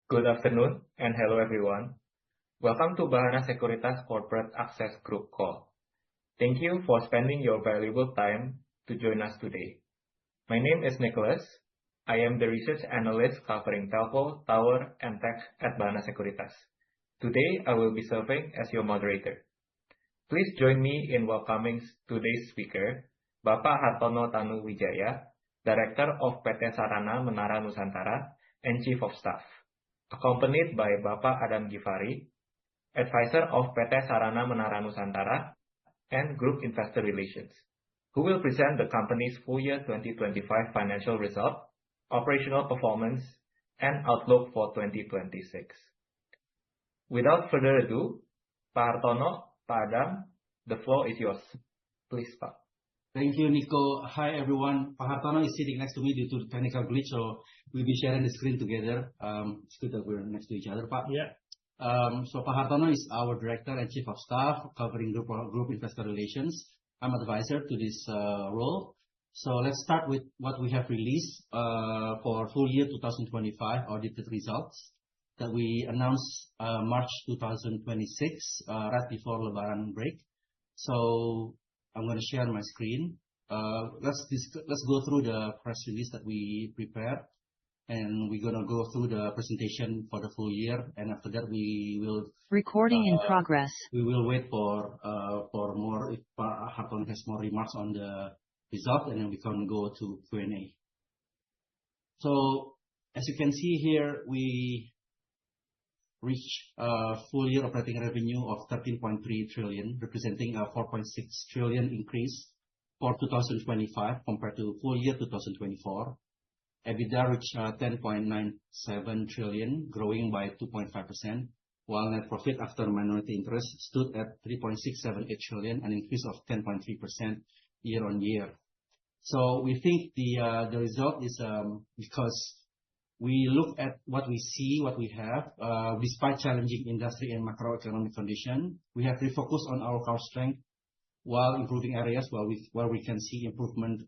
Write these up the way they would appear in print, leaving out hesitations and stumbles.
Good afternoon and hello everyone. Welcome to Bahana Sekuritas Corporate Access Group call. Thank you for spending your valuable time to join us today. My name is Nicholas. I am the research analyst covering telco, tower, and tech at Bahana Sekuritas. Today, I will be serving as your moderator. Please join me in welcoming today's speaker, Bapak Hartono Tanu Wijaya, Director of PT Sarana Menara Nusantara and Chief of Staff, accompanied by Bapak Adam Givari, Advisor of PT Sarana Menara Nusantara and Group Investor Relations, who will present the company's full year 2025 financial result, operational performance, and outlook for 2026. Without further ado, Pak Hartono, Pak Adam, the floor is yours. Please, Pak. Thank you, Nico. Hi, everyone. Pak Hartono is sitting next to me due to technical glitch, so we'll be sharing the screen together. It's good that we're next to each other, Pak. Yeah. So Pak Hartono is our Director and Chief of Staff covering Group Investor Relations. I'm advisor to this role. So let's start with what we have released for full year 2025 audited results that we announced March 2026, right before Lebaran break. So I'm going to share my screen. Let's go through the press release that we prepared, and we're going to go through the presentation for the full year. And after that, we will recording in progress. We will wait for more if Hartono has more remarks on the result, and then we can go to Q&A. So as you can see here, we reached a full year operating revenue of 13.3 trillion, representing a 4.6 trillion increase for 2025 compared to full year 2024. EBITDA reached 10.97 trillion, growing by 2.5%, while net profit after minority interest stood at 3.678 trillion, an increase of 10.3% year on year. So we think the result is because we look at what we see, what we have, despite challenging industry and macroeconomic condition, we have refocused on our core strength while improving areas where we can see improvement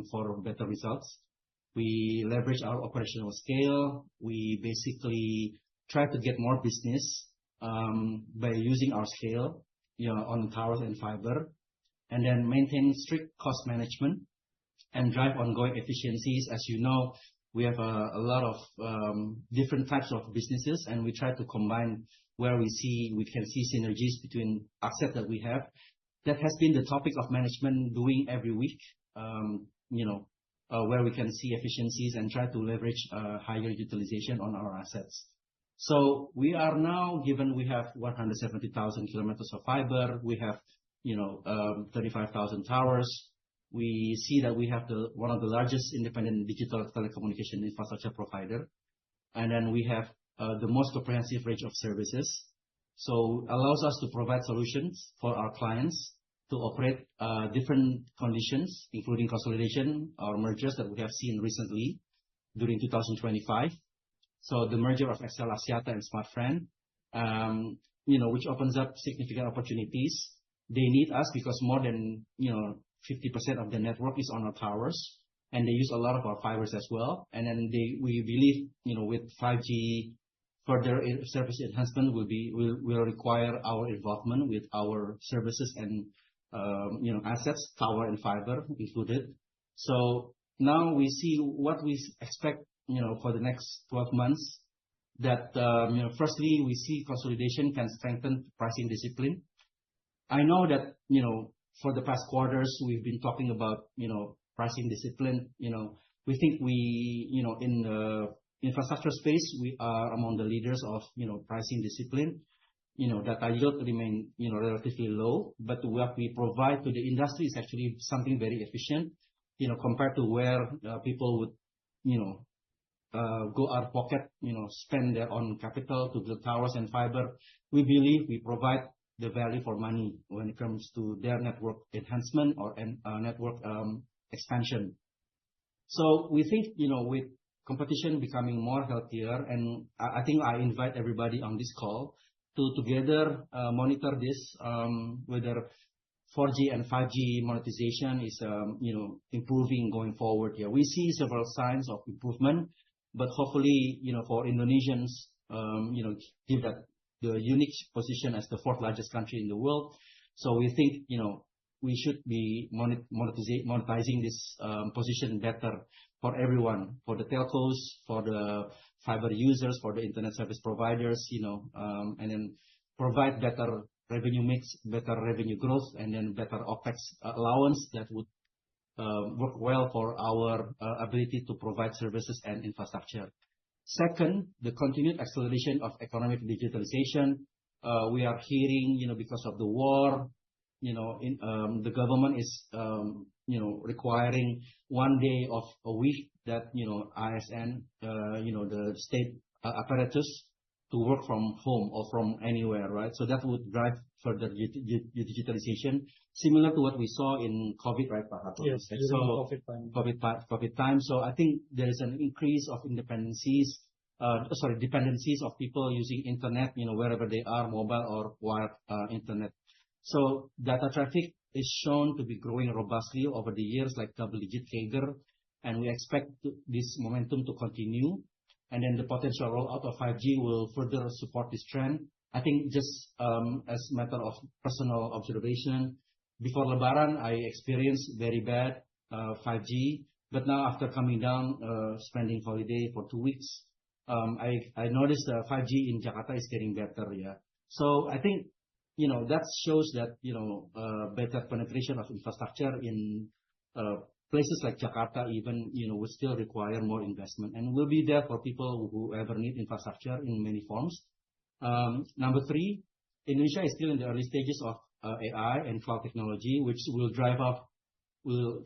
for better results. We leverage our operational scale. We basically try to get more business by using our scale, on towers and fiber, and then maintain strict cost management and drive ongoing efficiencies. As you know, we have a lot of different types of businesses, and we try to combine where we can see synergies between assets that we have. That has been the topic of management doing every week, where we can see efficiencies and try to leverage higher utilization on our assets. So we are now, given we have 170,000 kilometers of fiber, we have 35,000 towers. We see that we have one of the largest independent digital telecommunication infrastructure provider, and then we have the most comprehensive range of services. So allows us to provide solutions for our clients to operate different conditions, including consolidation or mergers that we have seen recently during 2025. So the merger of XL Axiata and Smartfren, which opens up significant opportunities. They need us because more than 50% of the network is on our towers, and they use a lot of our fibers as well. And then we believe, with 5G, further service enhancement will require our involvement with our services and assets, tower and fiber included. So now we see what we expect, for the next 12 months. That firstly, we see consolidation can strengthen pricing discipline. I know that for the past quarters, we've been talking about, pricing discipline. We think in the infrastructure space, we are among the leaders of, pricing discipline. Data yield remain, relatively low, but what we provide to the industry is actually something very efficient, compared to where people would, go out of pocket, spend their own capital to build towers and fiber. We believe we provide the value for money when it comes to their network enhancement or network expansion. So we think, with competition becoming more healthier, and I think I invite everybody on this call to together monitor this, whether 4G and 5G monetization is improving going forward. Yeah, we see several signs of improvement, but hopefully, for Indonesians, give that the unique position as the fourth largest country in the world. So we think, we should be monetizing this position better for everyone, for the telcos, for the fiber users, for the internet service providers, and then provide better revenue mix, better revenue growth, and then better OpEx allowance that would work well for our ability to provide services and infrastructure. Second, the continued acceleration of economic digitalization. We are hearing, because of the war, the government is, requiring 1 day of a week that, ISN, the state apparatus to work from home or from anywhere, right? So that would drive further digitalization, similar to what we saw in COVID, right, Pak Hartono? Yes, during COVID time. COVID time. So I think there is an increase of dependencies of people using internet, wherever they are, mobile or wired internet. So data traffic is shown to be growing robustly over the years, like double-digit CAGR, and we expect this momentum to continue. And then the potential rollout of 5G will further support this trend. I think just as a matter of personal observation, before Lebaran, I experienced very bad 5G, but now after coming down, spending holiday for 2 weeks, I noticed 5G in Jakarta is getting better, yeah. So I think, that shows that, better penetration of infrastructure in places like Jakarta even, will still require more investment and will be there for people who ever need infrastructure in many forms. Number 3, Indonesia is still in the early stages of AI and cloud technology, which will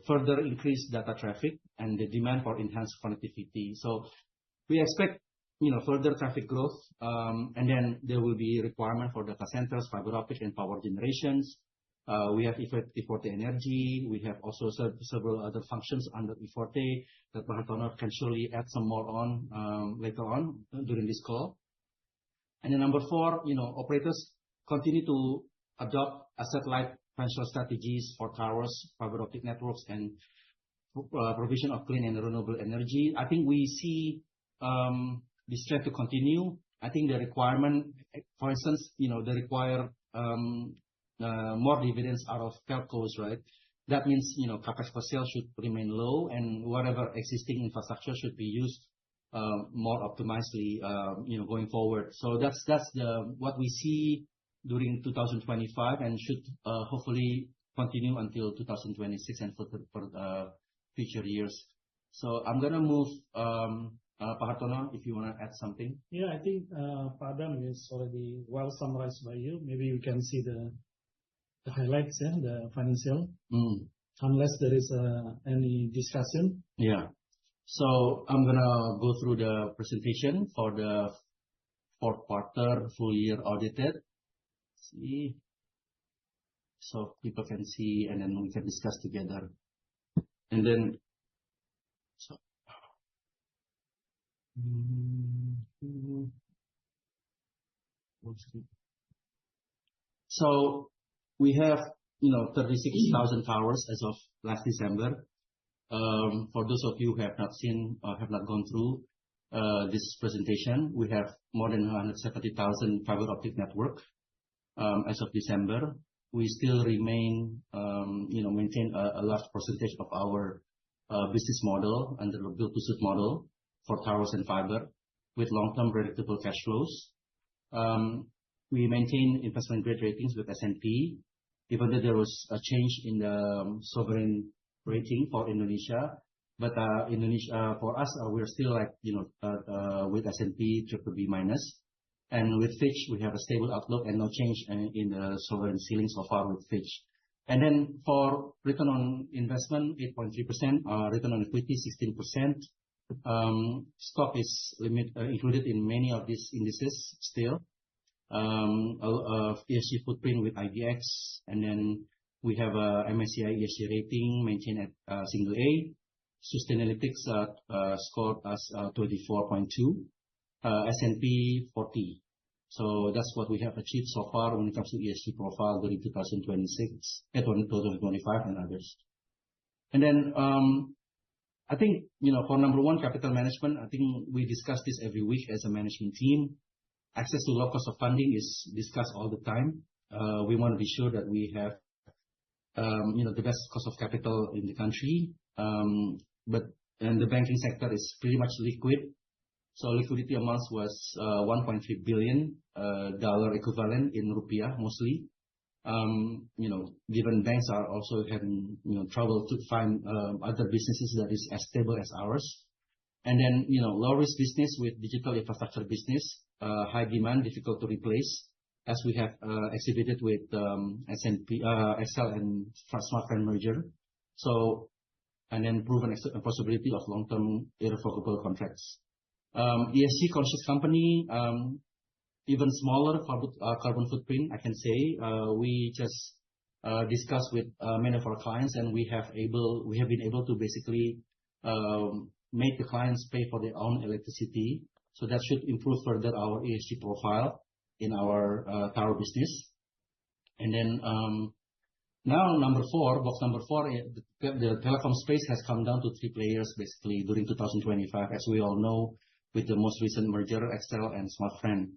further increase data traffic and the demand for enhanced connectivity. So we expect, further traffic growth, and then there will be requirement for data centers, fiber optic, and power generations. We have Iforte Energy. We have also several other functions under Iforte that Pak Hartono can surely add some more on later on during this call. And then number 4, operators continue to adopt asset-light financial strategies for towers, fiber optic networks, and provision of clean and renewable energy. I think we see this trend to continue. I think the requirement, for instance, they require more dividends out of telcos, right? That means, CapEx per sale should remain low, and whatever existing infrastructure should be used more optimizedly, going forward. So that's what we see during 2025 and should hopefully continue until 2026 and for future years. So I'm gonna move Pak Hartono, if you wanna add something. Yeah, I think Pak Adam is already well summarized by you. Maybe you can see the highlights, the financial, unless there is any discussion. Yeah. So I'm gonna go through the presentation for the fourth quarter, full year audited. See, so people can see, and then we can discuss together. And then, so we have, 36,000 towers as of last December. For those of you who have not seen or have not gone through this presentation, we have more than 170,000 fiber optic network as of December. We still remain, maintain a large percentage of our business model under the build-to-suit model for towers and fiber with long-term predictable cash flows. We maintain investment grade ratings with S&P, even though there was a change in the sovereign rating for Indonesia. But Indonesia, for us, we're still like, with S&P BBB-. And with Fitch, we have a stable outlook and no change in the sovereign ceiling so far with Fitch. And then for return on investment, 8.3%, return on equity, 16%. Stock is included in many of these indices still. ESG footprint with IDX, and then we have a MSCI ESG rating maintained at single A. Sustainalytics scored as 24.2, S&P 40. So that's what we have achieved so far when it comes to ESG profile during 2025 and others. And then I think, for number 1, capital management, I think we discuss this every week as a management team. access to low cost of funding is discussed all the time. We want to be sure that we have the best cost of capital in the country. And the banking sector is pretty much liquid. So liquidity amounts was $1.3 billion equivalent in rupiah mostly. Given banks are also having trouble to find other businesses that is as stable as ours. And then low risk business with digital infrastructure business, high demand, difficult to replace, as we have exhibited with S&P, XL and Smartfren merger. So, and then proven possibility of long-term irrevocable contracts. ESG conscious company, even smaller carbon footprint, I can say. We just discussed with many of our clients, and we have been able to basically make the clients pay for their own electricity. So that should improve further our ESG profile in our tower business. And then now box number four, the telecom space has come down to 3 players basically during 2025, as we all know, with the most recent merger, XL and Smartfren.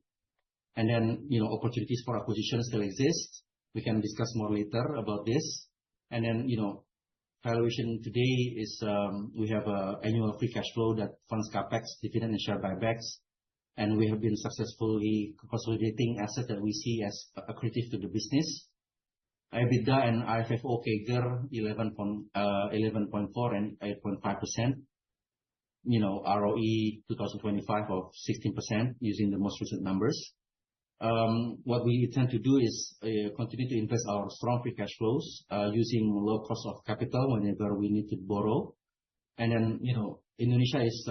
And then, opportunities for acquisition still exist. We can discuss more later about this. And then, valuation today is, we have annual free cash flow that funds capex, dividend and share buybacks. And we have been successfully consolidating assets that we see as accretive to the business. EBITDA and IFFO CAGR 11.4 and 8.5%. ROE 2025 of 16% using the most recent numbers. What we intend to do is continue to invest our strong free cash flows using low cost of capital whenever we need to borrow. And then, Indonesia is,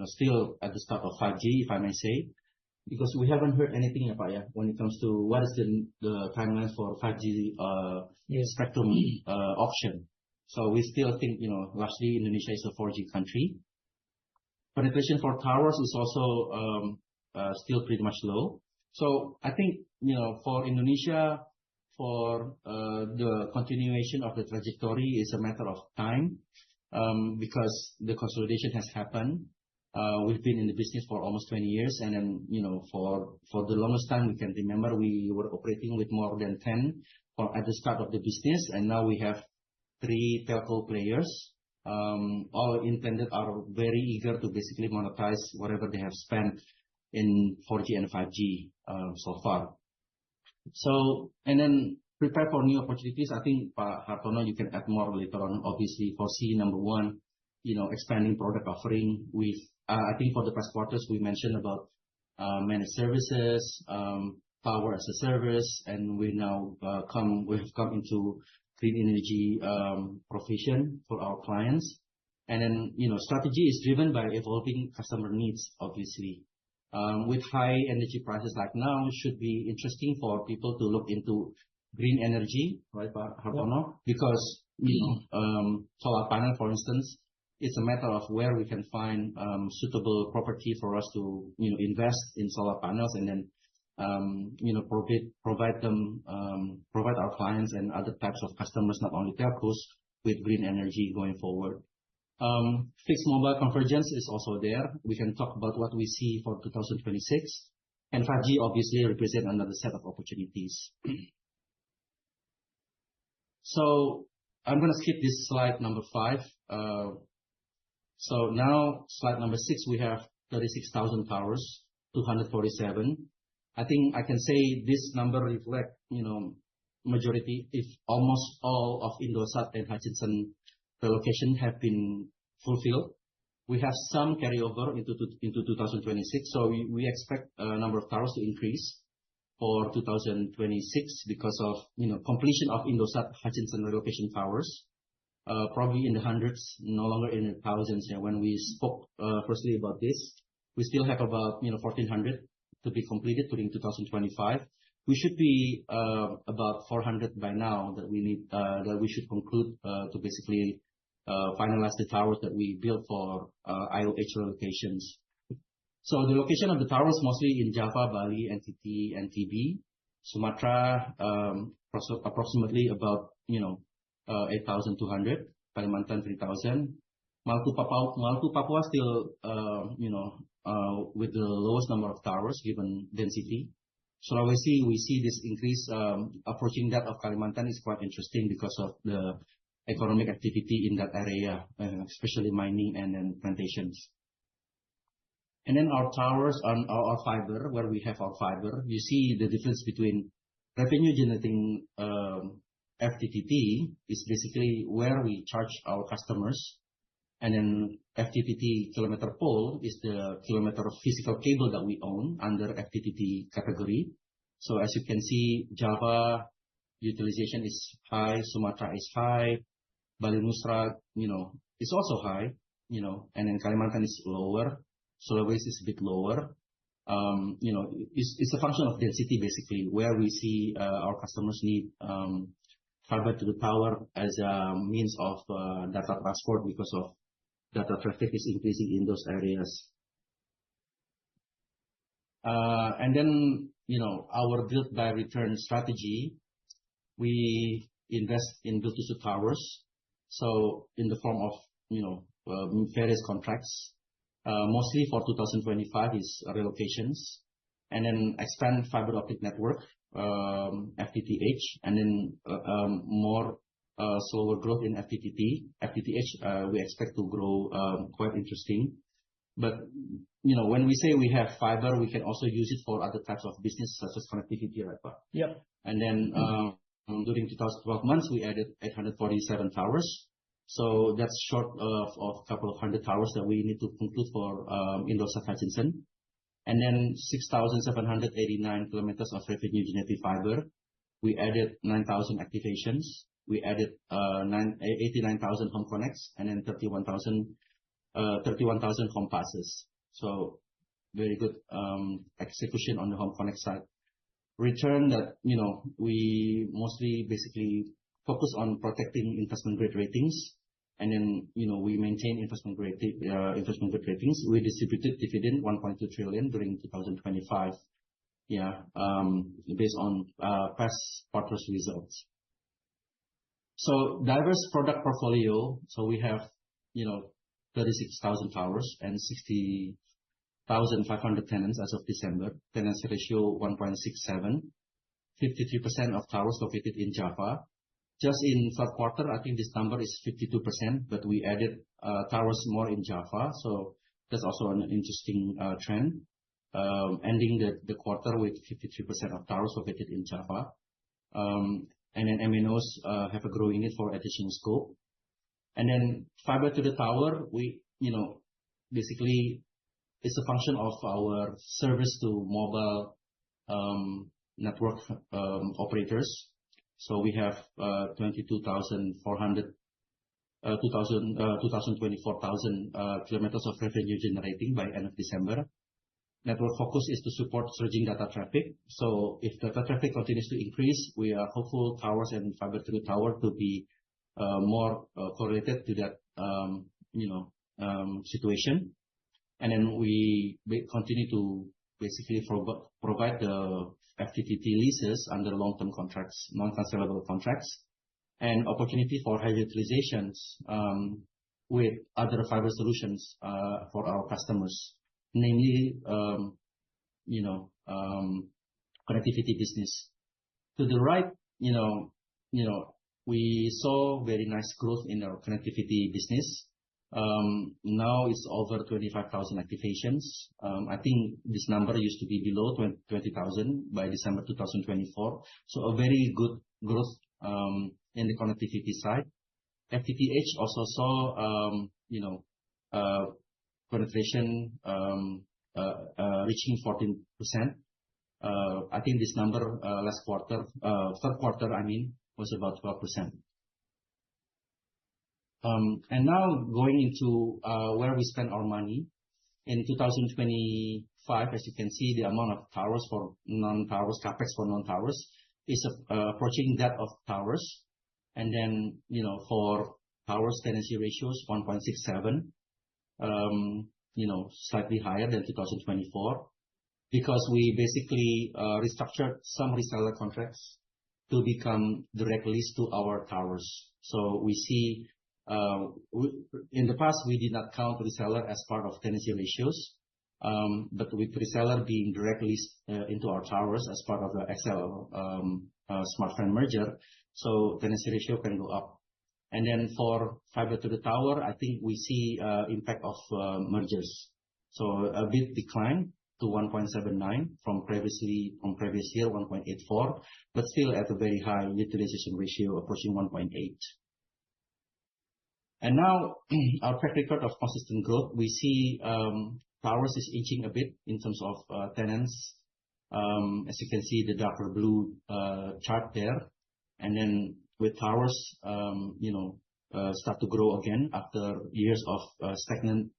still at the start of 5G, if I may say, because we haven't heard anything about when it comes to what is the timeline for 5G spectrum auction. So we still think, largely Indonesia is a 4G country. Penetration for towers is also still pretty much low. So I think, for Indonesia, for the continuation of the trajectory is a matter of time, because the consolidation has happened. We've been in the business for almost 20 years, and then, for the longest time we can remember, we were operating with more than 10 at the start of the business, and now we have 3 telco players. All intended are very eager to basically monetize whatever they have spent in 4G and 5G so far. So, and then prepare for new opportunities. I think, Pak Hartono, you can add more later on. Obviously, foresee number one, expanding product offering. I think for the past quarters, we mentioned about managed services, power as a service, and we have come into clean energy provision for our clients. And then, strategy is driven by evolving customer needs, obviously. With high energy prices like now, it should be interesting for people to look into green energy, right, Pak Hartono? Because, solar panel, for instance, it's a matter of where we can find suitable property for us to, invest in solar panels, and then, provide our clients and other types of customers, not only telcos, with green energy going forward. Fixed mobile convergence is also there. We can talk about what we see for 2026, and 5G obviously represent another set of opportunities. So I'm going to skip this slide number 5. So now slide number 6, we have 36,000 towers, 247. I think I can say this number reflect, majority, if almost all of Indosat and Hutchison relocation have been fulfilled. We have some carryover into 2026, so we expect a number of towers to increase for 2026 because of, completion of Indosat Hutchison relocation towers. Probably in the hundreds, no longer in the thousands. When we spoke firstly about this, we still have about 1,400 to be completed during 2025. We should be about 400 by now that we should conclude to basically finalize the towers that we built for IOH relocations. So the location of the towers mostly in Java, Bali, NTT, and TB. Sumatra, approximately about 8,200. Kalimantan 3,000. Maluku Papua still with the lowest number of towers given density. Sulawesi, we see this increase approaching that of Kalimantan is quite interesting because of the economic activity in that area, especially mining and then plantations. And then our towers on our fiber, where we have our fiber, you see the difference between revenue generating FTTT is basically where we charge our customers, and then FTTT kilometer pole is the kilometer of physical cable that we own under FTTT category. So as you can see, Java utilization is high, Sumatra is high, Bali Nusra, is also high, and then Kalimantan is lower, Sulawesi is a bit lower. It's a function of density basically, where we see our customers need fiber to the tower as a means of data transport because of data traffic is increasing in those areas. And then, our build by return strategy, we invest in build-to-suit towers. So in the form of, various contracts, mostly for 2025 is relocations, and then expand fiber optic network, FTTH, and then more slower growth in FTTT. FTTH, we expect to grow quite interesting. But, when we say we have fiber, we can also use it for other types of business, such as connectivity, right, Pak? Yep. And then during 2012 months, we added 847 towers. So that's short of a couple of hundred towers that we need to conclude for Indosat Hutchinson. And then 6,789 kilometers of revenue generating fiber. We added 9,000 activations. We added 89,000 home connects, and then 31,000 home passes. So very good execution on the home connect side. Return that, we mostly basically focus on protecting investment grade ratings. And then, we maintain investment grade ratings. We distributed dividend 1.2 trillion during 2025. Based on past quarters results. So diverse product portfolio. So we have, 36,000 towers and 60,500 tenants as of December. Tenancy ratio 1.67. 53% of towers located in Java. Just in third quarter, I think this number is 52%, but we added towers more in Java. So that's also an interesting trend. Ending the quarter with 53% of towers located in Java. And then MNOs have a growing need for additional scope. And then fiber to the tower, we, basically it's a function of our service to mobile network operators. So we have 24,000 kilometers of revenue generating by end of December. Network focus is to support surging data traffic. So if data traffic continues to increase, we are hopeful towers and fiber to the tower to be more correlated to that situation. And then we continue to basically provide the FTTT leases under long-term contracts, non-cancelable contracts, and opportunity for high utilizations with other fiber solutions for our customers, namely, connectivity business. To the right, we saw very nice growth in our connectivity business. Now it's over 25,000 activations. I think this number used to be below 20,000 by December 2024. So a very good growth in the connectivity side. FTTH also saw, penetration reaching 14%. I think this number last quarter, third quarter, was about 12%. And now going into where we spend our money. In 2025, as you can see, the amount of towers for non-towers, capex for non-towers is approaching that of towers. And then, for towers, tenancy ratios 1.67, slightly higher than 2024, because we basically restructured some reseller contracts to become direct lease to our towers. So we see, in the past, we did not count reseller as part of tenancy ratios. but with reseller being directly into our towers as part of the XL Smartfren merger, so tenancy ratio can go up. And then for fiber to the tower, I think we see impact of mergers. So a bit decline to 1.79 from previous year 1.84, but still at a very high utilization ratio approaching 1.8. And now our track record of consistent growth, we see towers is inching a bit in terms of tenants. As you can see, the darker blue chart there. And then with towers, start to grow again after years of stagnant,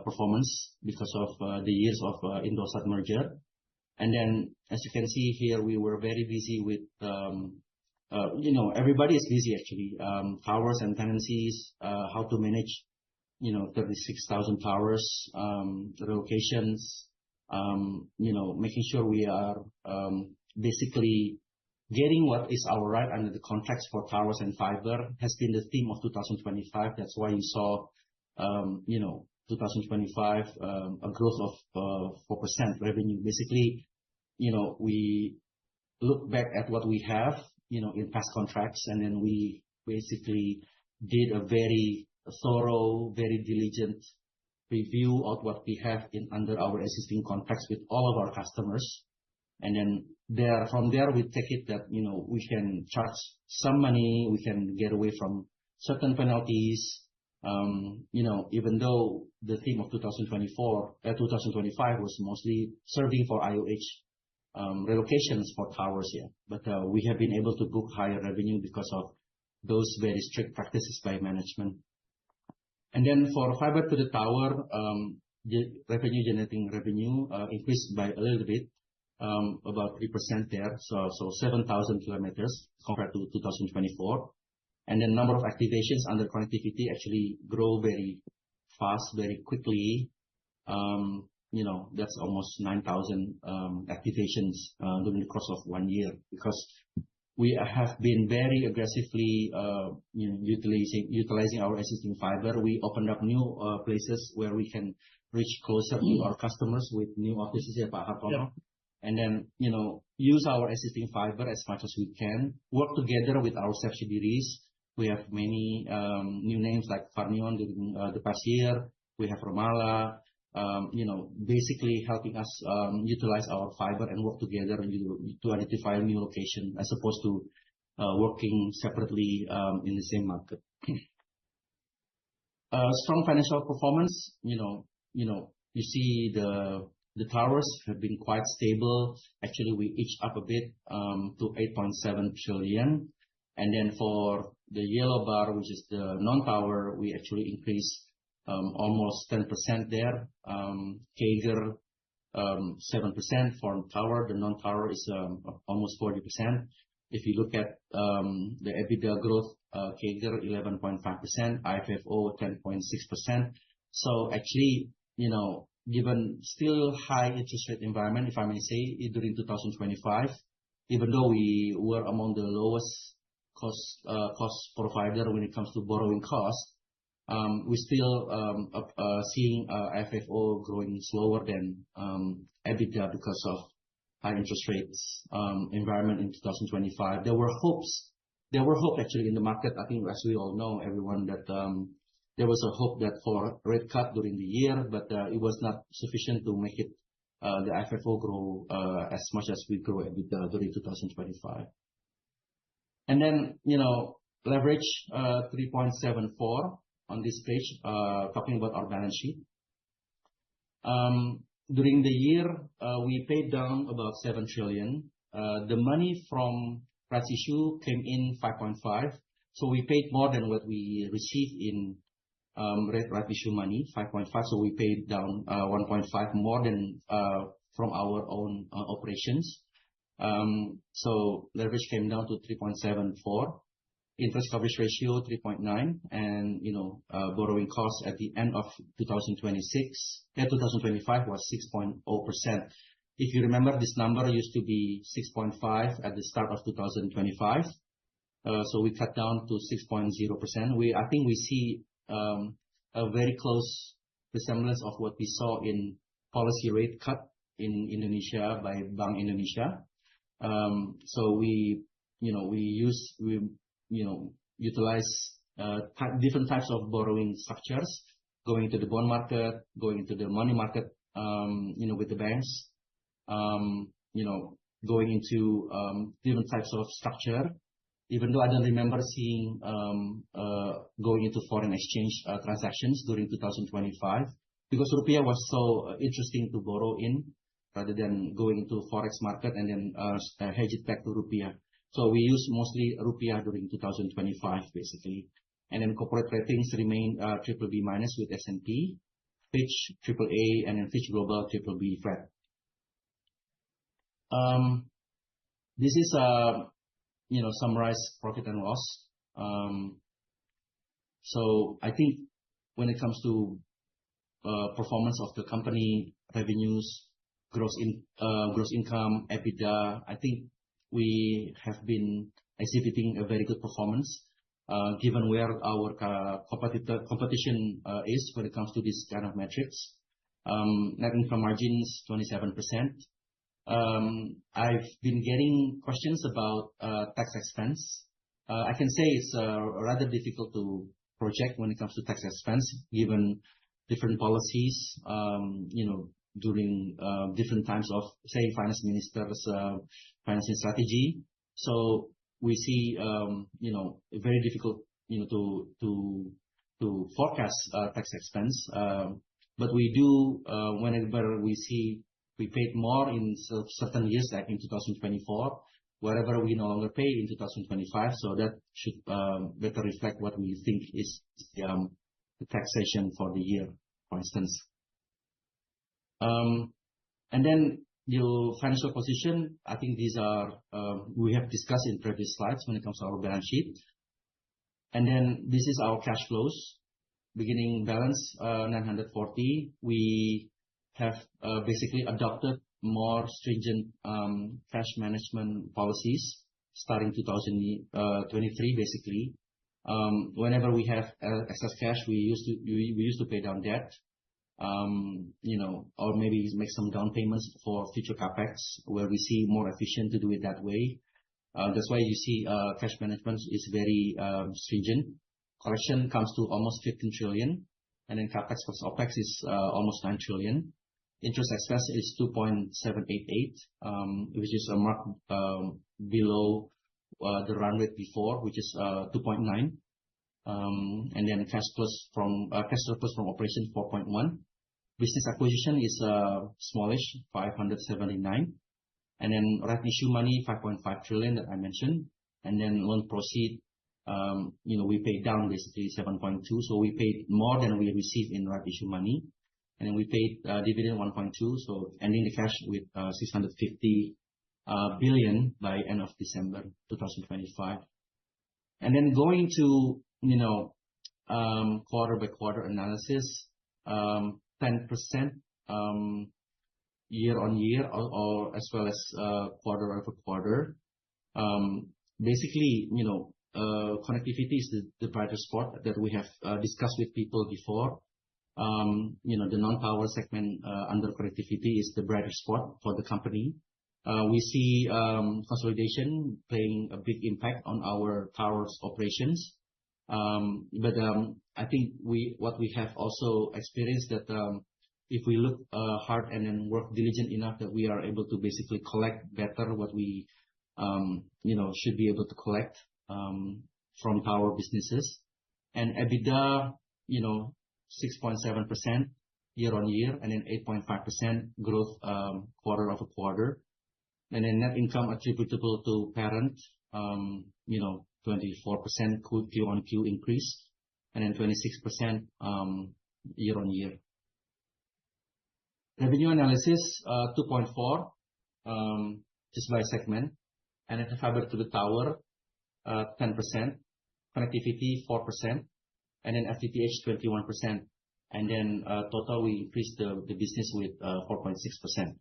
performance because of the years of Indosat merger. And then, as you can see here, we were very busy with, everybody is busy actually. Towers and tenancies, how to manage, 36,000 towers, relocations, making sure we are basically getting what is our right under the contracts for towers and fiber has been the theme of 2025. That's why you saw, 2025, a growth of 4% revenue. Basically, we look back at what we have, in past contracts, and then we basically did a very thorough, very diligent review of what we have under our existing contracts with all of our customers. And then from there, we take it that, we can charge some money, we can get away from certain penalties. Even though the theme of 2025 was mostly serving for IOH relocations for towers here. But we have been able to book higher revenue because of those very strict practices by management. And then for fiber to the tower, the generating revenue increased by a little bit, about 3% there. So 7,000 kilometers compared to 2024. And then number of activations under connectivity actually grow very fast, very quickly. That's almost 9,000 activations during the course of 1 year, because we have been very aggressively utilizing our existing fiber. We opened up new places where we can reach closer to our customers with new offices here, Pak Hartono. Yeah. And then, use our existing fiber as much as we can, work together with our subsidiaries. We have many new names like Farnion during the past year. We have Romala, basically helping us utilize our fiber and work together to identify a new location as opposed to working separately in the same market. Strong financial performance, you see the towers have been quite stable. Actually, we each up a bit to 8.7 trillion. And then for the yellow bar, which is the non-tower, we actually increased almost 10% there. CAGR 7% for tower. The non-tower is almost 40%. If you look at the EBITDA growth, CAGR 11.5%, IFFO 10.6%. So actually, given still high interest rate environment, if I may say, during 2025, even though we were among the lowest cost provider when it comes to borrowing costs, we still seeing FFO growing slower than EBITDA because of high interest rates environment in 2025. There were hopes actually in the market. I think, as we all know, everyone, that there was a hope that for rate cut during the year, but it was not sufficient to make it the FFO grow as much as we grow EBITDA during 2025. And then, leverage 3.74 on this page, talking about our balance sheet. During the year, we paid down about 7 trillion. The money from rights issue came in 5.5. So we paid more than what we received in right issue money, 5.5. So we paid down 1.5 more than from our own operations. So leverage came down to 3.74. Interest coverage ratio 3.9, and borrowing costs at the end of 2025 was 6.0%. If you remember, this number used to be 6.5 at the start of 2025. So we cut down to 6.0%. I think we see a very close resemblance of what we saw in policy rate cut in Indonesia by Bank Indonesia. So we utilize different types of borrowing structures, going to the bond market, going into the money market, with the banks, going into different types of structure. Even though I don't remember seeing going into foreign exchange transactions during 2025, because rupiah was so interesting to borrow in rather than going into forex market and then hedge it back to rupiah. So we use mostly rupiah during 2025, basically. And then corporate ratings remain BBB minus with S&P, Fitch AAA, and then Fitch Global BBB flat. This is summarized profit and loss. So I think when it comes to performance of the company, revenues, gross income, EBITDA, I think we have been exhibiting a very good performance, given where our competition is when it comes to this kind of metrics. Net income margins 27%. I've been getting questions about tax expense. I can say it's rather difficult to project when it comes to tax expense, given different policies, during different times of, say, finance minister's financing strategy. So we see, very difficult, to forecast tax expense. But we do, whenever we see we paid more in certain years, like in 2024, wherever we no longer pay in 2025. So that should better reflect what we think is the taxation for the year, for instance. And then your financial position, I think these are, we have discussed in previous slides when it comes to our balance sheet. And then this is our cash flows. Beginning balance 940. We have basically adopted more stringent cash management policies starting 2023, basically. Whenever we have excess cash, we used to pay down debt, or maybe make some down payments for future capex where we see more efficient to do it that way. That's why you see cash management is very stringent. Collection comes to almost 15 trillion, and then capex plus OPEX is almost 9 trillion. Interest expense is 2.788, which is a mark below the run rate before, which is 2.9. And then cash surplus from operation 4.1. Business acquisition is smallish, 579. And then right issue money 5.5 trillion that I mentioned. And then loan proceed, we paid down basically 7.2. So we paid more than we received in right issue money. And then we paid dividend 1.2. So ending the cash with 650 billion by end of December 2025. And then going to, quarter by quarter analysis, 10% year on year, or as well as quarter over quarter. Basically, connectivity is the brighter spot that we have discussed with people before. The non-power segment under connectivity is the brighter spot for the company. We see consolidation playing a big impact on our towers operations. But I think what we have also experienced that if we look hard and then work diligent enough, that we are able to basically collect better what we should be able to collect from tower businesses. And EBITDA, 6.7% year on year, and then 8.5% growth quarter over quarter. And then net income attributable to parent, 24% Q on Q increase, and then 26% year on year. Revenue analysis 2.4, just by segment, and then fiber to the tower 10%, connectivity 4%, and then FTTH 21%, and then total we increased the business with 4.6%.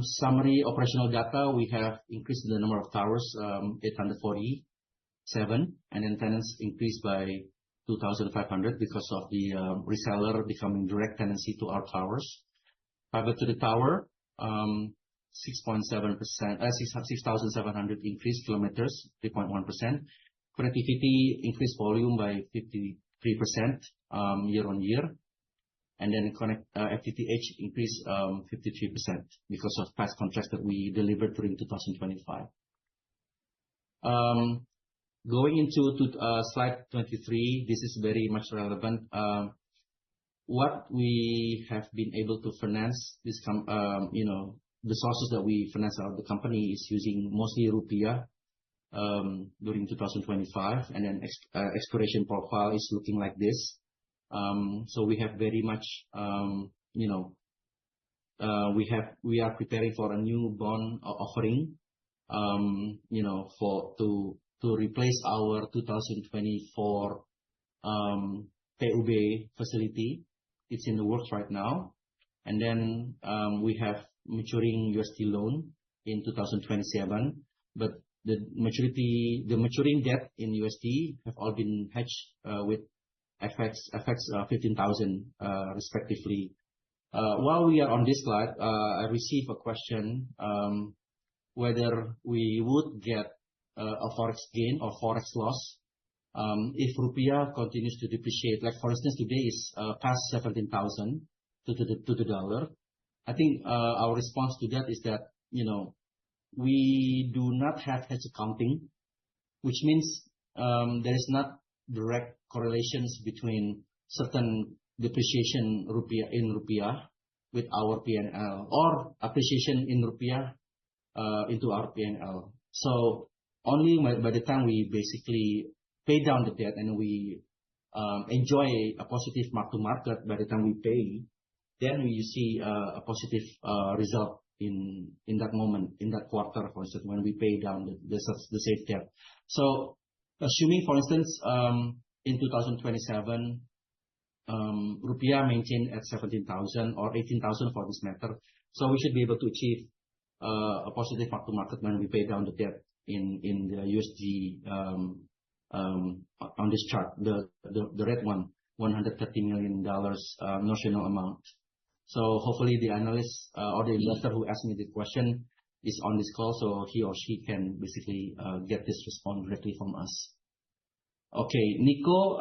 Summary operational data, we have increased the number of towers 847, and then tenants increased by 2,500 because of the reseller becoming direct tenancy to our towers. Fiber to the tower, 6.7%, 6,700 increased kilometers, 3.1%. Connectivity increased volume by 53% year on year. And then FTTH increased 53% because of past contracts that we delivered during 2025. Going into slide 23, this is very much relevant. What we have been able to finance, the sources that we finance out of the company is using mostly rupiah during 2025, and then expiration profile is looking like this. So we have very much, we are preparing for a new bond offering, to replace our 2024 PUB facility. It's in the works right now. And then we have maturing USD loan in 2027, but the maturing debt in USD have all been hedged with FX 15,000 respectively. While we are on this slide, I received a question whether we would get a forex gain or forex loss if rupiah continues to depreciate. Like for instance, today is past 17,000 to the dollar. I think our response to that is that we do not have hedge accounting, which means there is not direct correlations between certain depreciation in rupiah with our PNL or appreciation in rupiah into our PNL. So only by the time we basically pay down the debt and we enjoy a positive mark to market by the time we pay, then we see a positive result in that moment, in that quarter, for instance, when we pay down the safe debt. So assuming, for instance, in 2027, rupiah maintained at 17,000 or 18,000 for this matter, so we should be able to achieve a positive mark to market when we pay down the debt in the USD on this chart, the red one, $130 million notional amount. So hopefully the analyst or the investor who asked me the question is on this call, so he or she can basically get this response directly from us. Okay, Nico,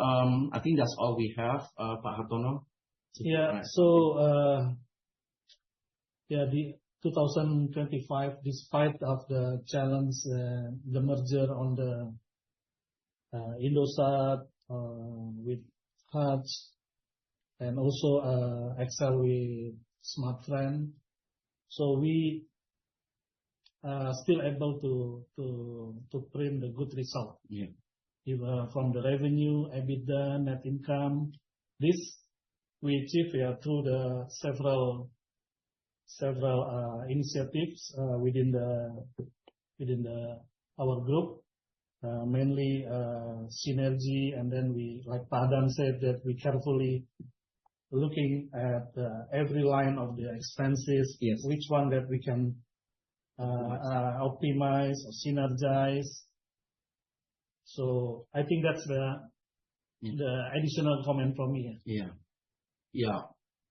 I think that's all we have, Pak Hartono. Yeah, so the 2025, despite of the challenge, the merger on the Indosat with Hutch and also XL with Smartfren, so we still able to print the good result. Yeah. From the revenue, EBITDA, net income, this we achieve through the several initiatives within our group, mainly synergy, and then we, like Padam said, that we carefully looking at every line of the expenses, yes, which one that we can optimize or synergize. So I think that's the additional comment from me. Yeah.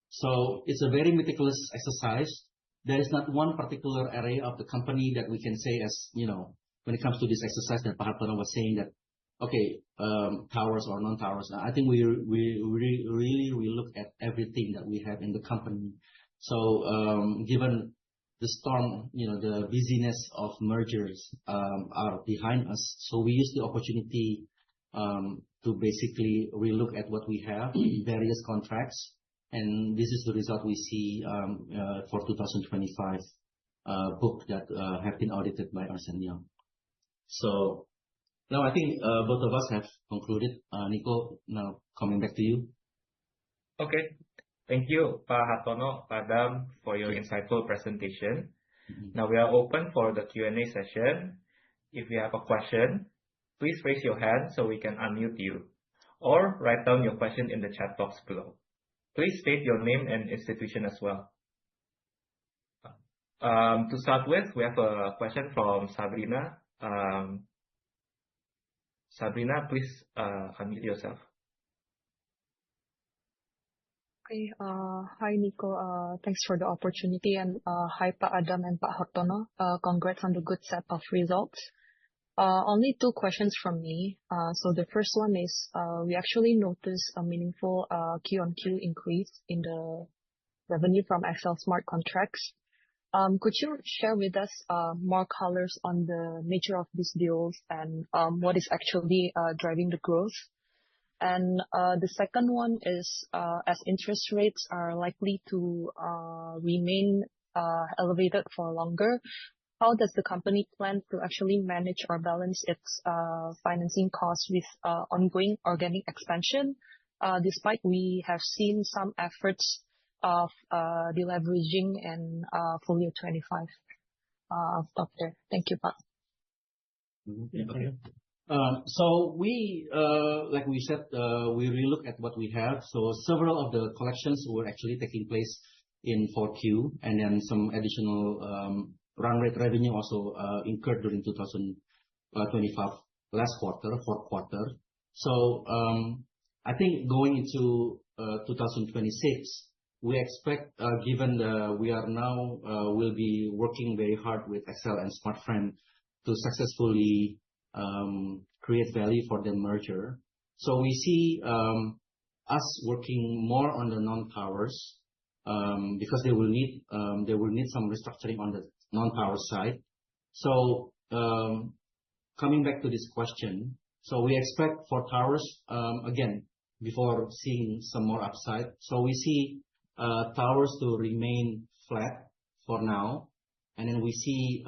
So it's a very meticulous exercise. There is not one particular area of the company that we can say as, when it comes to this exercise that Pak Hartono was saying that, okay, towers or non-towers. I think we really look at everything that we have in the company. So given the storm, the busyness of mergers are behind us, so we use the opportunity to basically relook at what we have in various contracts. And this is the result we see for 2025 book that have been audited by Ernst & Young. So now I think both of us have concluded. Nico, now coming back to you. Okay. Thank you, Pak Hartono, Padam, for your insightful presentation. Now we are open for the Q&A session. If you have a question, please raise your hand so we can unmute you, or write down your question in the chat box below. Please state your name and institution as well. To start with, we have a question from Sabrina. Sabrina, please unmute yourself. Okay. Hi, Nico. Thanks for the opportunity. And hi, Pak Adam and Pak Hartono. Congrats on the good set of results. Only two questions from me. So the first one is, we actually noticed a meaningful Q-on-Q increase in the revenue from XL Smart contracts. Could you share with us more colors on the nature of these deals and what is actually driving the growth? And the second one is, as interest rates are likely to remain elevated for longer, how does the company plan to actually manage or balance its financing costs with ongoing organic expansion, despite we have seen some efforts of deleveraging in full year 25? I'll stop there. Thank you, Pak. Okay. So like we said, we relook at what we have. So several of the collections were actually taking place in 4Q, and then some additional run rate revenue also incurred during 2025 last quarter, fourth quarter. So I think going into 2026, we expect, given we are now will be working very hard with XL and Smartfren to successfully create value for the merger. So we see us working more on the non-towers because they will need some restructuring on the non-tower side. So coming back to this question, so we expect for towers again before seeing some more upside. So we see towers to remain flat for now, and then we see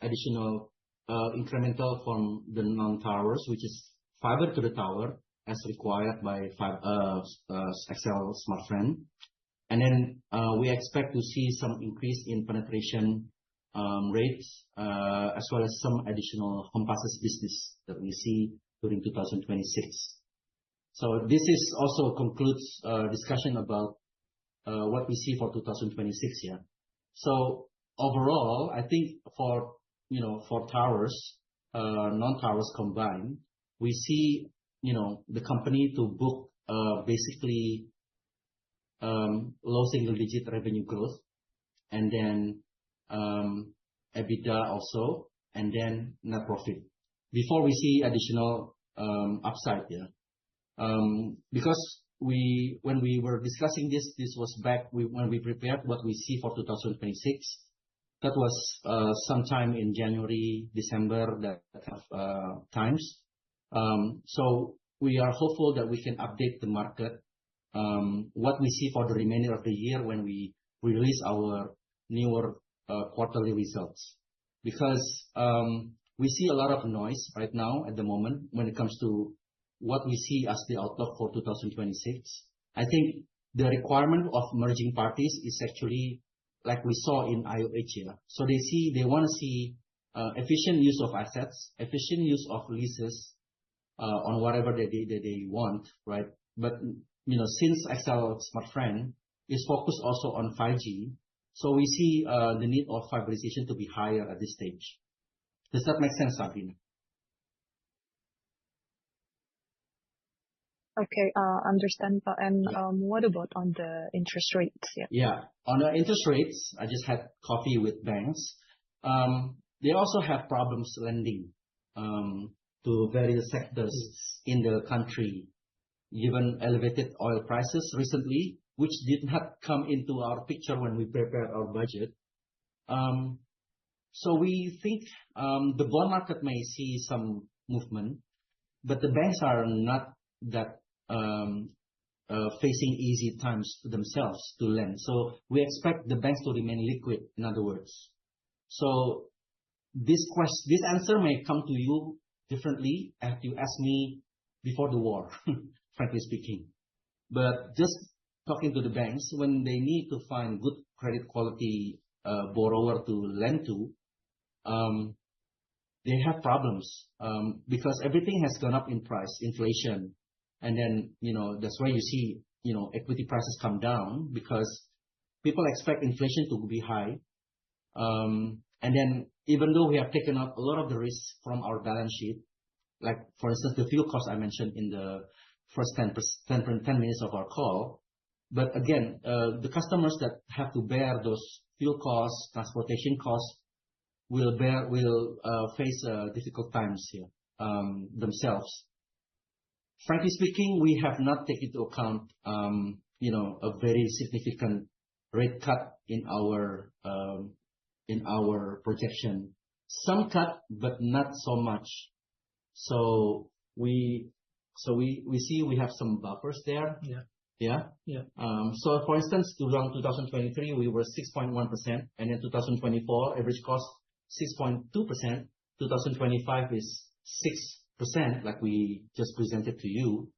additional incremental from the non-towers, which is fiber to the tower as required by XL Smartfren. And then we expect to see some increase in penetration rates as well as some additional home passes business that we see during 2026. So this is also concludes discussion about what we see for 2026. Yeah. So overall, I think for towers, non-towers combined, we see the company to book basically low single-digit revenue growth, and then EBITDA also, and then net profit before we see additional upside. Yeah. Because when we were discussing this was back when we prepared what we see for 2026. That was sometime in January, December, that times. So we are hopeful that we can update the market what we see for the remainder of the year when we release our newer quarterly results. Because we see a lot of noise right now at the moment when it comes to what we see as the outlook for 2026. I think the requirement of merging parties is actually like we saw in IOH. Yeah. So they want to see efficient use of assets, efficient use of leases on whatever they want, right? But since XL Smartfren is focused also on 5G, so we see the need of fiberization to be higher at this stage. Does that make sense, Sabrina? Okay, understand. And what about on the interest rates? Yeah. Yeah. On the interest rates, I just had coffee with banks. They also have problems lending to various sectors in the country, given elevated oil prices recently, which did not come into our picture when we prepared our budget. So we think the bond market may see some movement, but the banks are not that facing easy times themselves to lend. So we expect the banks to remain liquid, in other words. So this answer may come to you differently as you asked me before the war, frankly speaking. But just talking to the banks, when they need to find good credit quality borrower to lend to, they have problems because everything has gone up in price, inflation. And then, that's why you see, equity prices come down because people expect inflation to be high. And then even though we have taken out a lot of the risks from our balance sheet, like for instance, the fuel cost I mentioned in the first 10 minutes of our call, But again, the customers that have to bear those fuel costs, transportation costs, will face difficult times here themselves. Frankly speaking, we have not taken into account, a very significant rate cut in our projection. Some cut, but not so much. So we see we have some buffers there. Yeah. Yeah. Yeah. So for instance, around 2023 we were 6.1%, and in 2024 average cost 6.2%. 2025 is 6%, like we just presented to you.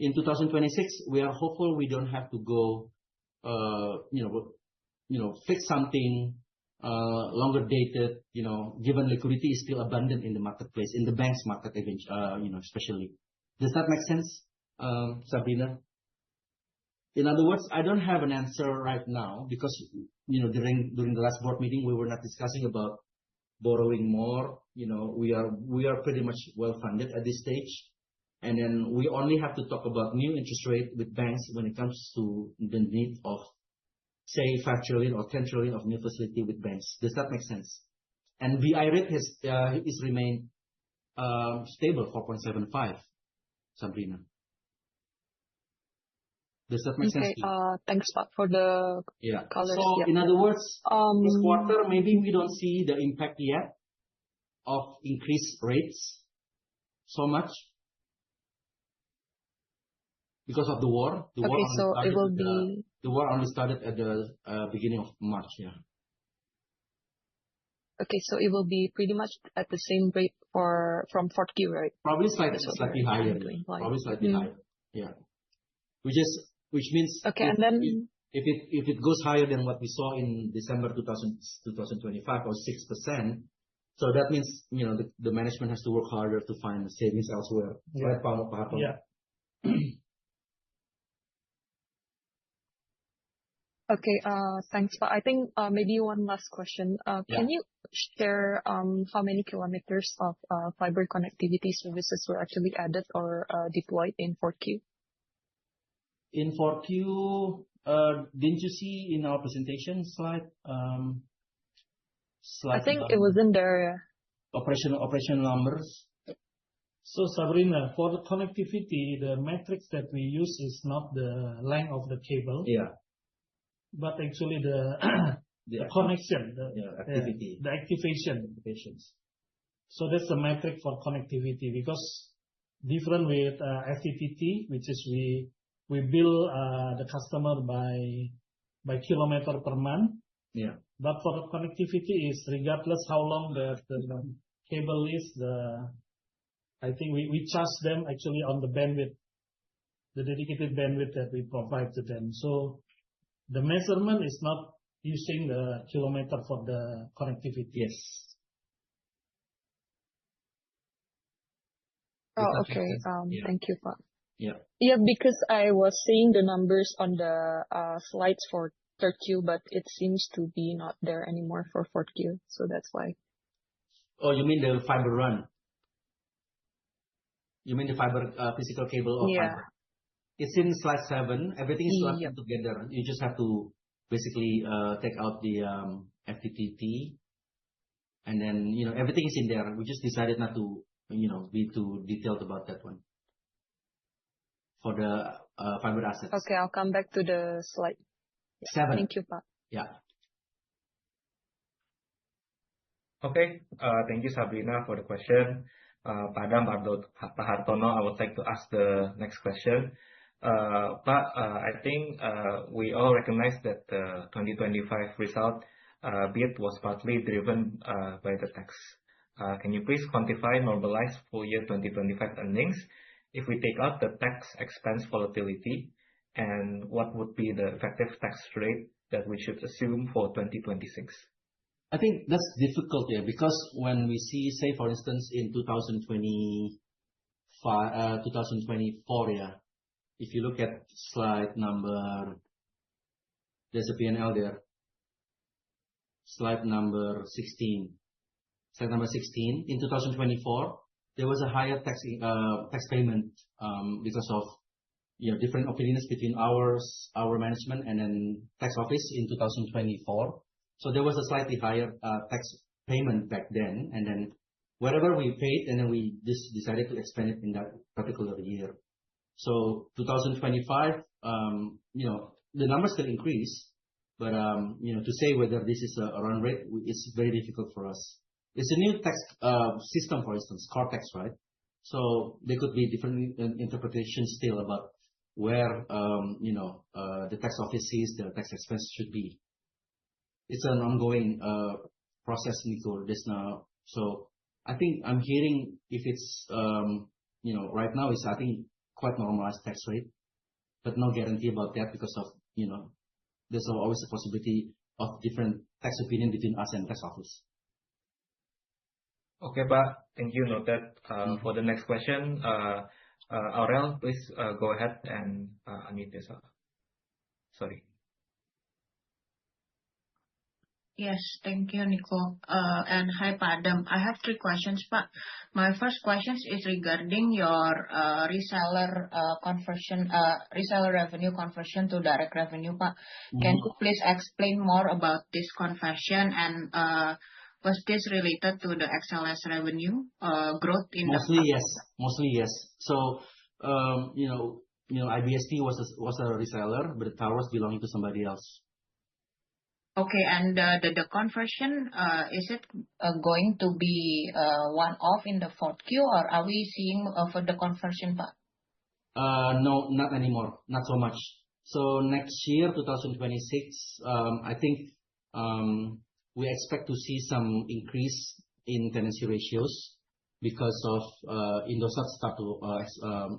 In 2026, we are hopeful we don't have to go, fix something longer dated. Given liquidity is still abundant in the marketplace, in the banks market, especially. Does that make sense, Sabrina? In other words, I don't have an answer right now because during the last board meeting we were not discussing about borrowing more. We are pretty much well funded at this stage, and then we only have to talk about new interest rate with banks when it comes to the need of, say, 5 trillion or 10 trillion of new facility with banks. Does that make sense? And BI rate is remained stable, 4.75, Sabrina. Does that make sense to you? Okay, thanks, Pak, for the colors. So Yeah. in other words, this quarter, maybe we don't see the impact yet of increased rates so much because of the war. The war only started at the beginning of March. Yeah. Okay, so it will be pretty much at the same rate from 4Q, right? Probably slightly higher. Probably slightly higher. Yeah. Which means okay, and then if it goes higher than what we saw in December 2025 or 6%, so that means the management has to work harder to find savings elsewhere. Yeah. Right, Pak Hartono? Yeah. Okay, thanks, Pak. I think maybe one last question. Can you share how many kilometers of fiber connectivity services were actually added or deployed in 4Q? In 4Q, didn't you see in our presentation slide? I think it was in there. Operational numbers. So Sabrina, for the connectivity, the metrics that we use is not the length of the cable. Yeah. But actually the connection, activity, the activations. So that's the metric for connectivity, because different with FTTT, which is we bill the customer by kilometer per month. Yeah. But for the connectivity is regardless how long the cable is, I think we charge them actually on the bandwidth, the dedicated bandwidth that we provide to them. So the measurement is not using the kilometer for the connectivity. Yes. Oh, okay. Thank you, Pak. Yeah. Yeah, because I was seeing the numbers on the slides for 3Q, but it seems to be not there anymore for 4Q, so that's why. Oh, you mean the fiber run? You mean the fiber physical cable or fiber? It's in slide 7. Everything is clustered together. You just have to basically take out the FTTT, and then everything is in there. We just decided not to be too detailed about that one for the fiber assets. Okay, I'll come back to the slide. 7. Thank you, Pak. Yeah. Okay, thank you, Sabrina, for the question. Pak Adam, Pak Hartono, I would like to ask the next question. Pak, I think we all recognize that the 2025 result beat was partly driven by the tax. Can you please quantify normalized full year 2025 earnings if we take out the tax expense volatility, and what would be the effective tax rate that we should assume for 2026? I think that's difficult here because when we see, say, for instance, in 2024, if you look at slide number, there's a P&L there. Slide number 16. Slide number 16. In 2024, there was a higher tax payment because of different opinions between our management and then tax office in 2024. So there was a slightly higher tax payment back then, and then whatever we paid, and then we just decided to expand it in that particular year. So 2025, the numbers still increase, but to say whether this is a run rate, it's very difficult for us. It's a new tax system, for instance, core tax, right? So there could be different interpretations still about where the tax office sees the tax expense should be. It's an ongoing process, Nico. So I think I'm hearing if it's right now it's, I think, quite normalized tax rate, but no guarantee about that because of there's always a possibility of different tax opinion between us and tax office. Okay, Pak. Thank you. Noted. For the next question, Aurel, please go ahead and unmute yourself. Sorry. Yes, thank you, Nico. And hi, Pak Adam. I have 3 questions, Pak. My first question is regarding your reseller conversion, reseller revenue conversion to direct revenue, Pak. Can you please explain more about this conversion, and was this related to the XLS revenue growth in Mostly yes. So IBST was a reseller, but the towers belonging to somebody else. Okay, and the conversion, is it going to be one-off in the 4Q, or are we seeing for the conversion, Pak? No, not anymore. Not so much. So next year, 2026, I think we expect to see some increase in tenancy ratios because of Indosat start to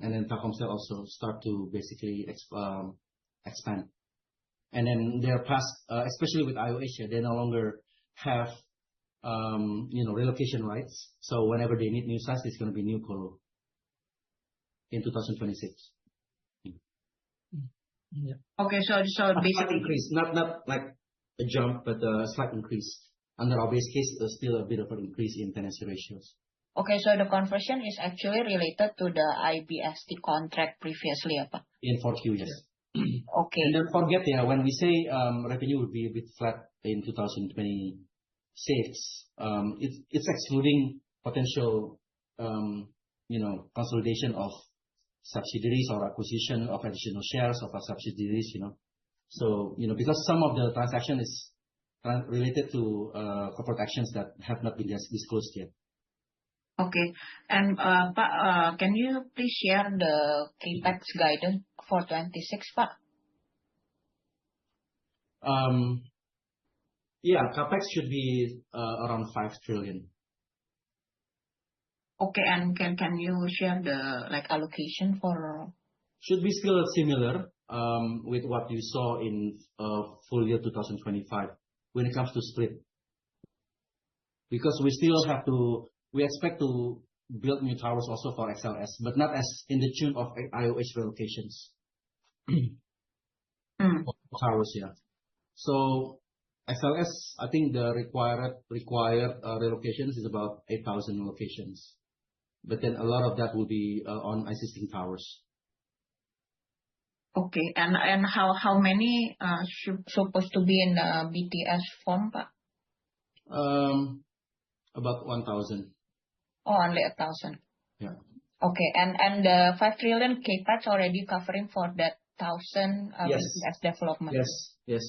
and then Telkomsel also start to basically expand. And then they're past, especially with IOH, they no longer have, relocation rights. So whenever they need new sites, it's going to be new colo in 2026. Yeah. Okay, so basically slight increase, not like a jump, but a slight increase. Under our base case, there's still a bit of an increase in tenancy ratios. Okay, so the conversion is actually related to the IBST contract previously, Pak? In 4Q, yes. Okay. And don't forget, when we say revenue will be a bit flat in 2026, it's excluding potential, consolidation of subsidiaries or acquisition of additional shares of our subsidiaries, So, because some of the transaction is related to corporate actions that have not been disclosed yet. Okay. And Pak, can you please share the CapEx guidance for 26, Pak? CapEx should be around 5 trillion. Okay, and can you share the allocation for? Should be still similar with what you saw in full year 2025 when it comes to split. Because we expect to build new towers also for XLS, but not as in the tune of IOH relocations. Towers, yeah. So XLS, I think the required relocations is about 8,000 locations. But then a lot of that will be on existing towers. Okay, and how many supposed to be in the BTS form, Pak? About 1,000. Oh, only 1,000. Yeah. Okay, and the 5 trillion CapEx already covering for that 1,000 yes. BTS development. Yes.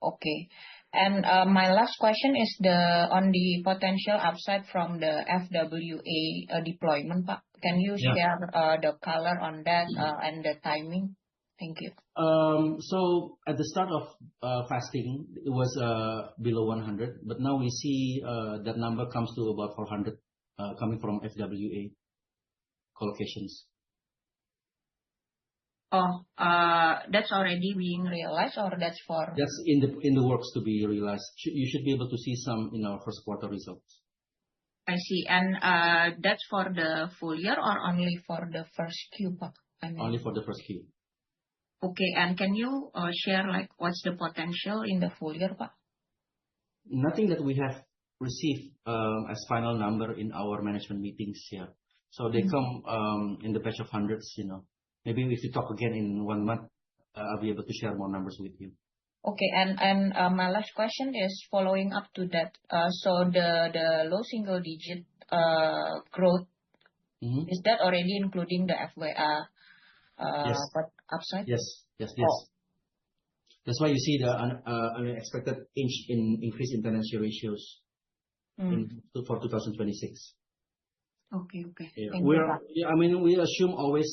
Okay. And my last question is on the potential upside from the FWA deployment, Pak. Can you share the color on that and the timing? Thank you. So at the start of fasting, it was below 100, but now we see that number comes to about 400 coming from FWA collocations. Oh, that's already being realized, or that's for? That's in the works to be realized. You should be able to see some in our first quarter results. I see. And that's for the full year or only for the first Q, Pak? Only for the first Q. Okay, and can you share what's the potential in the full year, Pak? Nothing that we have received as final number in our management meetings. Yeah, so they come in the batch of hundreds. Maybe if we talk again in 1 month, I'll be able to share more numbers with you. Okay, and my last question is following up to that. So the low single digit growth, is that already including the FWA Yes. upside? Yes. Oh. That's why you see the unexpected increase in tenancy ratios for 2026. Okay. Yeah. Thank you, Pak. I mean, we assume always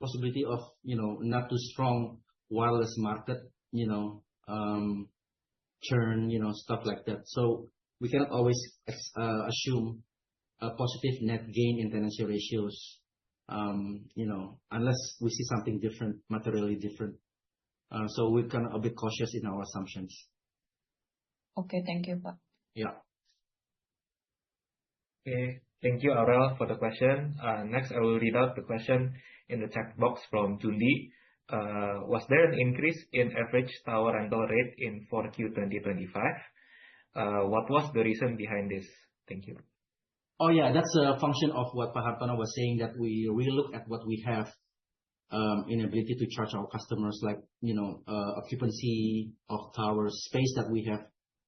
possibility of, not too strong wireless market, churn, stuff like that. So we cannot always assume a positive net gain in tenancy ratios, unless we see something different, materially different. So we're kind of a bit cautious in our assumptions. Okay, thank you, Pak. Yeah. Okay, thank you, Aurel, for the question. Next, I will read out the question in the chat box from Jundi. Was there an increase in average tower rental rate in 4Q 2025? What was the reason behind this? Thank you. Oh yeah, that's a function of what Pak Hartono was saying, that we look at what we have in ability to charge our customers, like, occupancy of towers, space that we have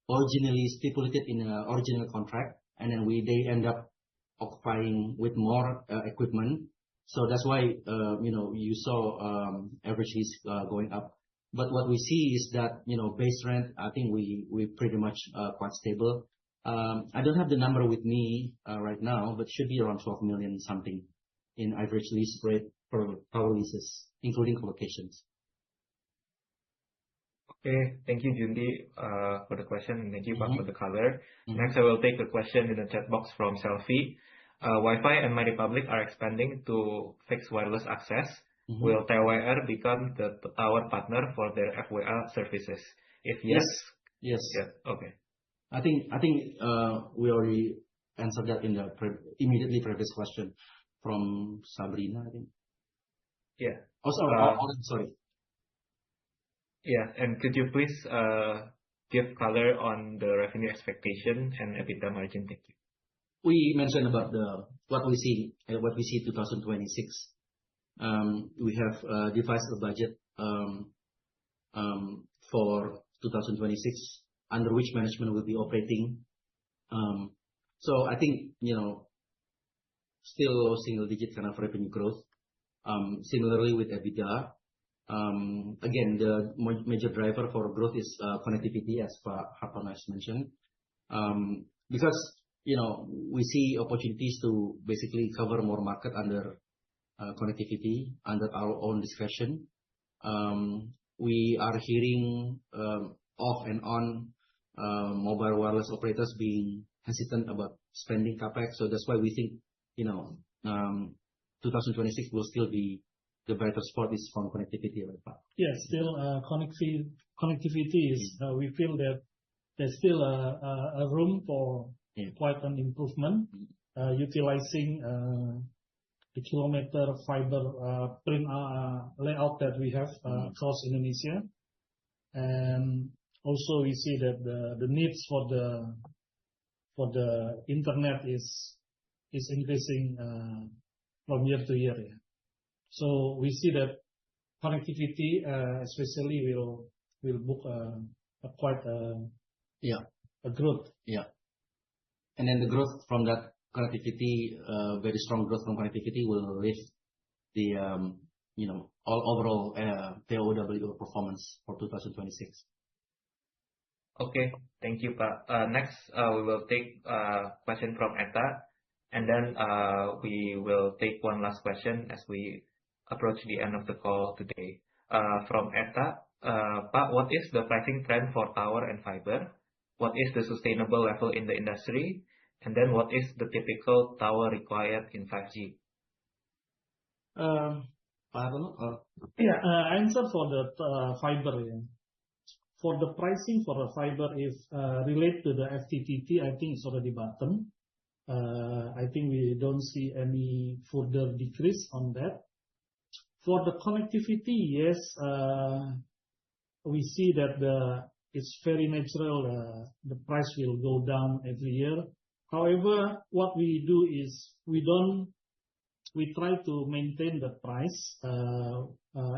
originally stipulated in an original contract, and then they end up occupying with more equipment. So that's why, you saw average lease going up. But what we see is that, base rent, I think we pretty much quite stable. I don't have the number with me right now, but should be around 12 million something in average lease rate for tower leases, including colocations. Okay, thank you, Jundi, for the question, and thank you, Pak, for the color. Mhm. Next, I will take the question in the chat box from Selfie. Wi-Fi and MyRepublic are expanding to fixed wireless access. Will TWR become the tower partner for their FWA services? If yes, Yes. yeah, okay. I think we already answered that in the immediately previous question from Sabrina, I think. Yeah. Oh, sorry. Yeah, and could you please give color on the revenue expectation and EBITDA margin? Thank you. We mentioned about what we see 2026. We have devised a budget for 2026, under which management will be operating. So I think, still low single digit kind of revenue growth. Similarly with EBITDA. Again, the major driver for growth is connectivity, as Pak Hartono has mentioned. Because, we see opportunities to basically cover more market under connectivity, under our own discretion. We are hearing off and on mobile wireless operators being hesitant about spending CapEx. So that's why we think, 2026 will still be the better spot is from connectivity, right, Pak? Yeah, still connectivity is, we feel that there's still a room for quite an improvement, utilizing the kilometer fiber print layout that we have across Indonesia. And also we see that the needs for the internet is increasing from year to year. Yeah. So we see that connectivity, especially will book quite a growth. Yeah. And then the growth from that connectivity, very strong growth from connectivity will lift the, all overall POW performance for 2026. Okay, thank you, Pak. Next, we will take a question from Etta, and then we will take one last question as we approach the end of the call today. From Etta, Pak, what is the pricing trend for tower and fiber? What is the sustainable level in the industry? And then what is the typical tower required in 5G? Yeah, answer for the fiber. Yeah. For the pricing for the fiber, if relate to the FTTT, I think it's already bottom. I think we don't see any further decrease on that. For the connectivity, yes, we see that it's very natural. The price will go down every year. However, what we do is we don't we try to maintain the price.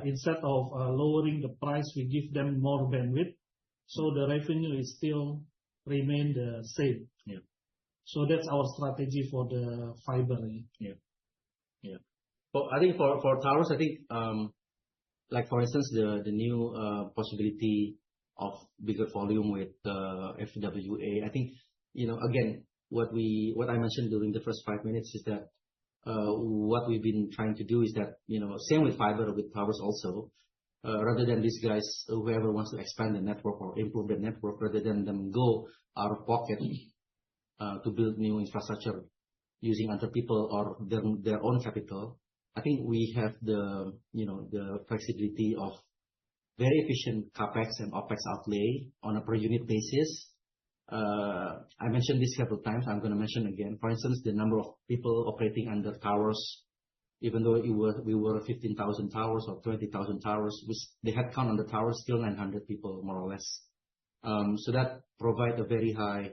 Instead of lowering the price, we give them more bandwidth, so the revenue is still remain the same. Yeah. So that's our strategy for the fiber. Yeah. Yeah. I think for towers, I think like for instance the new possibility of bigger volume with FWA. I think again what I mentioned during the first 5 minutes is that what we've been trying to do is that same with fiber with towers also. Rather than these guys, whoever wants to expand the network or improve the network, rather than them go out of pocket to build new infrastructure using other people or their own capital, I think we have the flexibility of very efficient capex and opex outlay on a per unit basis. I mentioned this several times. I'm going to mention again. For instance, the number of people operating under towers, even though we were 15,000 towers or 20,000 towers, the headcount on the towers still 900 people more or less. So that provide a very high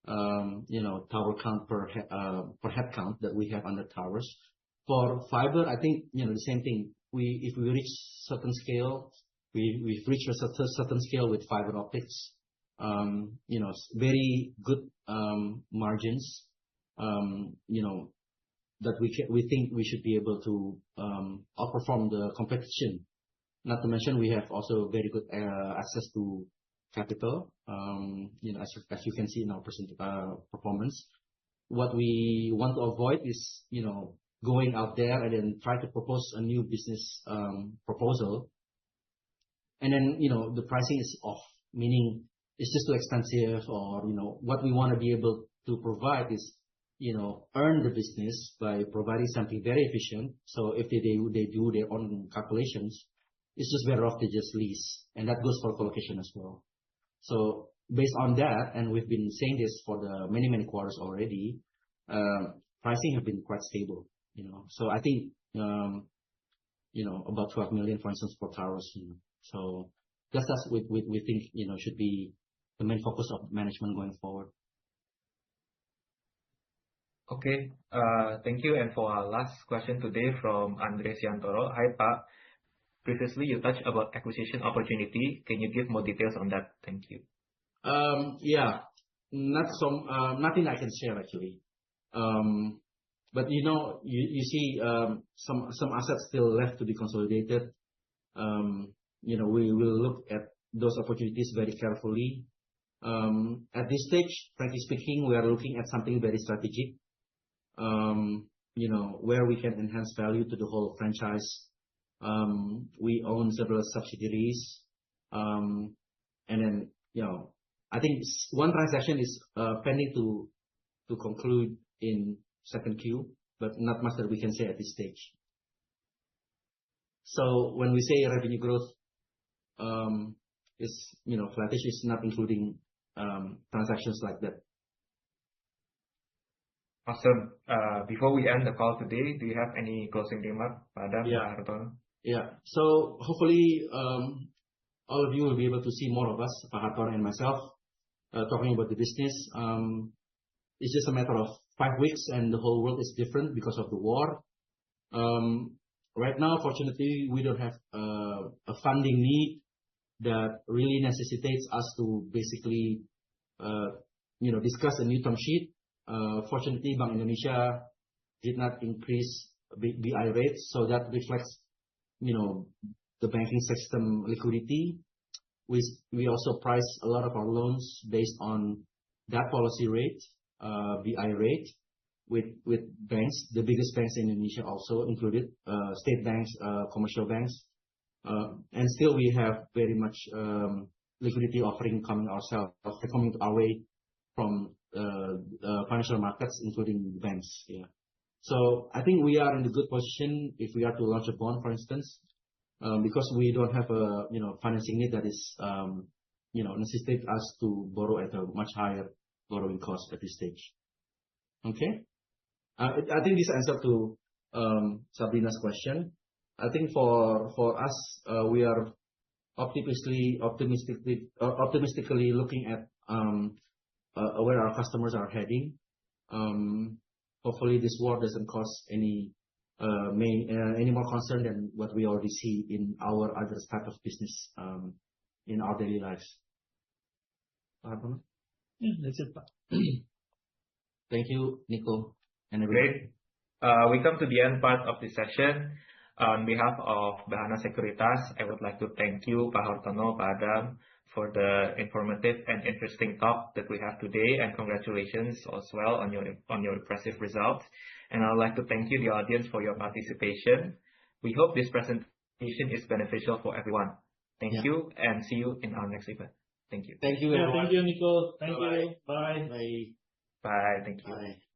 tower count per head count that we have on the towers. For fiber, I think the same thing. If we reach certain scale, we've reached a certain scale with fiber optics. Very good margins. That we think we should be able to outperform the competition. Not to mention we have also very good access to capital. As you can see in our performance. What we want to avoid is going out there and then try to propose a new business proposal, and then the pricing is off, meaning it's just too expensive, or what we want to be able to provide is earn the business by providing something very efficient. So if they do their own calculations, it's just better off to just lease, and that goes for colocation as well. So based on that, and we've been saying this for the many quarters already, pricing have been quite stable. So I think about 12 million, for instance, for towers. So that's we think should be the main focus of management going forward. Okay, thank you. And for our last question today from Andres Yantoro. Hi, Pak. Previously, you touched about acquisition opportunity. Can you give more details on that? Thank you. Yeah, nothing I can share actually. But you see some assets still left to be consolidated. We will look at those opportunities very carefully. At this stage, frankly speaking, we are looking at something very strategic. Where we can enhance value to the whole franchise. We own several subsidiaries, and then I think one transaction is pending to conclude in second Q, but not much that we can say at this stage. So when we say revenue growth is flattish, is not including transactions like that. Awesome. Before we end the call today, do you have any closing remarks, Pak Adam, Pak Hartono? Yeah. So hopefully all of you will be able to see more of us, Pak Hartono and myself, talking about the business. It's just a matter of 5 weeks and the whole world is different because of the war. Right now, fortunately, we don't have a funding need that really necessitates us to basically discuss a new term sheet. Fortunately, Bank Indonesia did not increase BI rates, so that reflects the banking system liquidity. We also price a lot of our loans based on that policy rate, BI rate, with banks, the biggest banks in Indonesia also included, state banks, commercial banks, and still we have very much liquidity offering coming our way from financial markets, including banks. Yeah. So I think we are in a good position if we are to launch a bond, for instance, because we don't have a financing need that is necessitate us to borrow at a much higher borrowing cost at this stage. Okay. I think this answer to Sabrina's question. I think for us, we are optimistically looking at where our customers are heading. Hopefully this war doesn't cause any any more concern than what we already see in our other type of business in our daily lives. Pak Hartono? Yeah, that's it, Pak. Thank you, Nico, and everybody. Great. We come to the end part of this session. On behalf of Bahana Sekuritas, I would like to thank you, Pak Hartono, Pak Adam, for the informative and interesting talk that we have today, and congratulations as well on your impressive results. And I would like to thank you, the audience, for your participation. We hope this presentation is beneficial for everyone. Thank Yeah. you, and see you in our next event. Thank you. Thank you, Yeah, everyone. thank you, Nico. Thank Bye-bye. you. Bye. Bye. Bye. Thank you. Bye.